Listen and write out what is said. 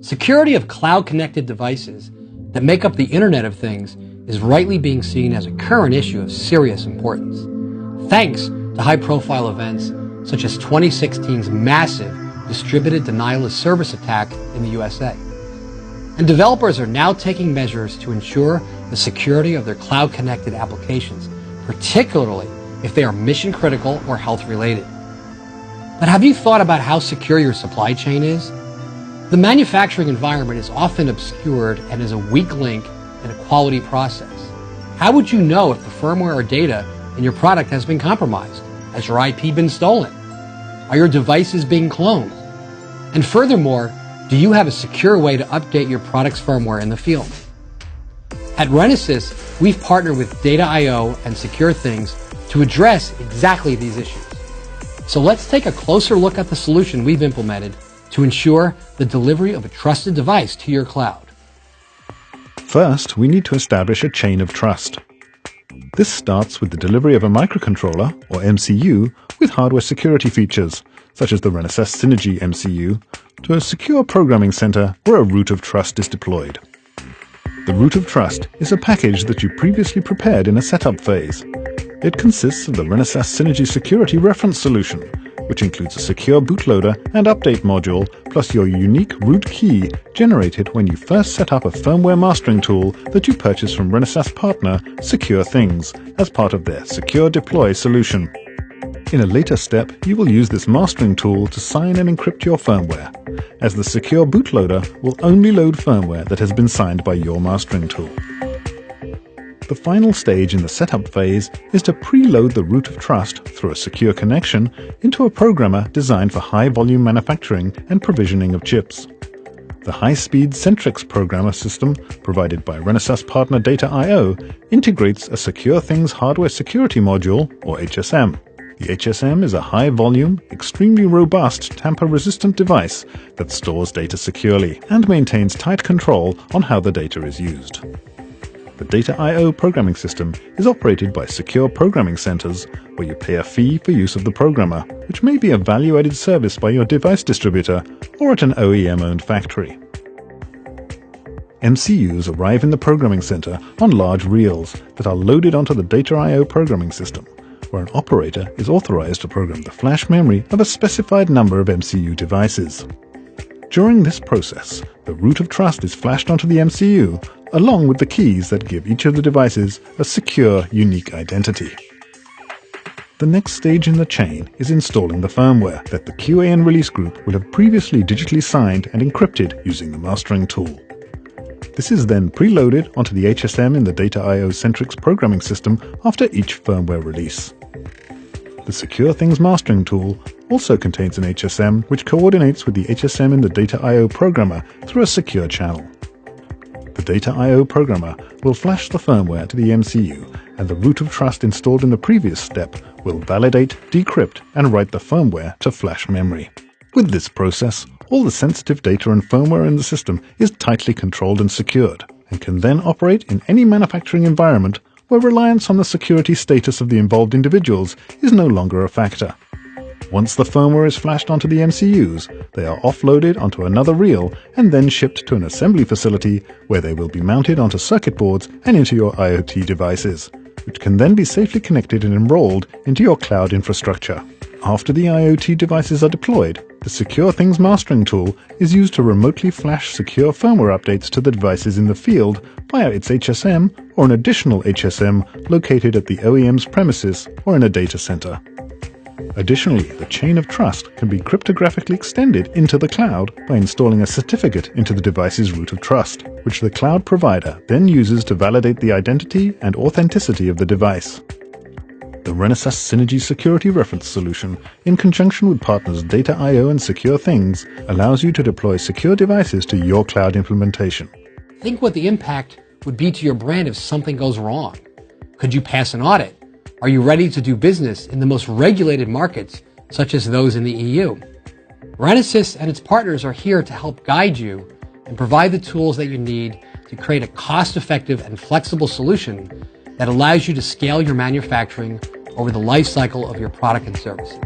Security of cloud-connected devices that make up the Internet of Things is rightly being seen as a current issue of serious importance, thanks to high-profile events such as 2016's massive distributed denial of service attack in the USA. And developers are now taking measures to ensure the security of their cloud-connected applications, particularly if they are mission-critical or health-related. But have you thought about how secure your supply chain is? The manufacturing environment is often obscured and is a weak link in a quality process. How would you know if the firmware or data in your product has been compromised? Has your IP been stolen? Are your devices being cloned? And furthermore, do you have a secure way to update your product's firmware in the field? At Renesys, we've partnered with Data.io and Secure Things to address exactly these issues. So let's take a closer look at the solution we've implemented to ensure the delivery of a trusted device to your cloud. First, we need to establish a chain of trust. This starts with the delivery of a microcontroller, or MCU, with hardware security features, such as the Renesas Synergy MCU, to a secure programming center where a root of trust is deployed. The root of trust is a package that you previously prepared in a setup phase. It consists of the Renesas Synergy Security Reference Solution, which includes a secure bootloader and update module, plus your unique root key generated when you first set up a firmware mastering tool that you purchased from Renesas partner Secure Things as part of their Secure Deploy solution. In a later step, you will use this mastering tool to sign and encrypt your firmware, as the secure bootloader will only load firmware that has been signed by your mastering tool. The final stage in the setup phase is to preload the root of trust through a secure connection into a programmer designed for high-volume manufacturing and provisioning of chips. The high-speed Centrix programmer system, provided by Renesas partner Data.io, integrates a Secure Things hardware security module, or HSM. The HSM is a high-volume, extremely robust, tamper-resistant device that stores data securely and maintains tight control on how the data is used. The Data.io programming system is operated by secure programming centers where you pay a fee for use of the programmer, which may be a value-added service by your device distributor or at an OEM-owned factory. MCUs arrive in the programming center on large reels that are loaded onto the Data.io programming system, where an operator is authorized to program the flash memory of a specified number of MCU devices. During this process, the root of trust is flashed onto the MCU, along with the keys that give each of the devices a secure, unique identity. The next stage in the chain is installing the firmware that the QA and release group will have previously digitally signed and encrypted using the mastering tool. This is then preloaded onto the HSM in the Data.io Centrix programming system after each firmware release. The Secure Things mastering tool also contains an HSM which coordinates with the HSM in the Data.io programmer through a secure channel. The Data.io programmer will flash the firmware to the MCU, and the root of trust installed in the previous step will validate, decrypt, and write the firmware to flash memory. With this process, all the sensitive data and firmware in the system is tightly controlled and secured, and can then operate in any manufacturing environment where reliance on the security status of the involved individuals is no longer a factor. Once the firmware is flashed onto the MCUs, they are offloaded onto another reel and then shipped to an assembly facility where they will be mounted onto circuit boards and into your IoT devices, which can then be safely connected and enrolled into your cloud infrastructure. After the IoT devices are deployed, the Secure Things mastering tool is used to remotely flash secure firmware updates to the devices in the field via its HSM or an additional HSM located at the OEM's premises or in a data center. Additionally, the chain of trust can be cryptographically extended into the cloud by installing a certificate into the device's root of trust, which the cloud provider then uses to validate the identity and authenticity of the device. The Renesas Synergy Security Reference Solution, in conjunction with partners Data.io and Secure Things, allows you to deploy secure devices to your cloud implementation. Think what the impact would be to your brand if something goes wrong. Could you pass an audit? Are you ready to do business in the most regulated markets, such as those in the EU? Renesas and its partners are here to help guide you and provide the tools that you need to create a cost-effective and flexible solution that allows you to scale your manufacturing over the life cycle of your product and services.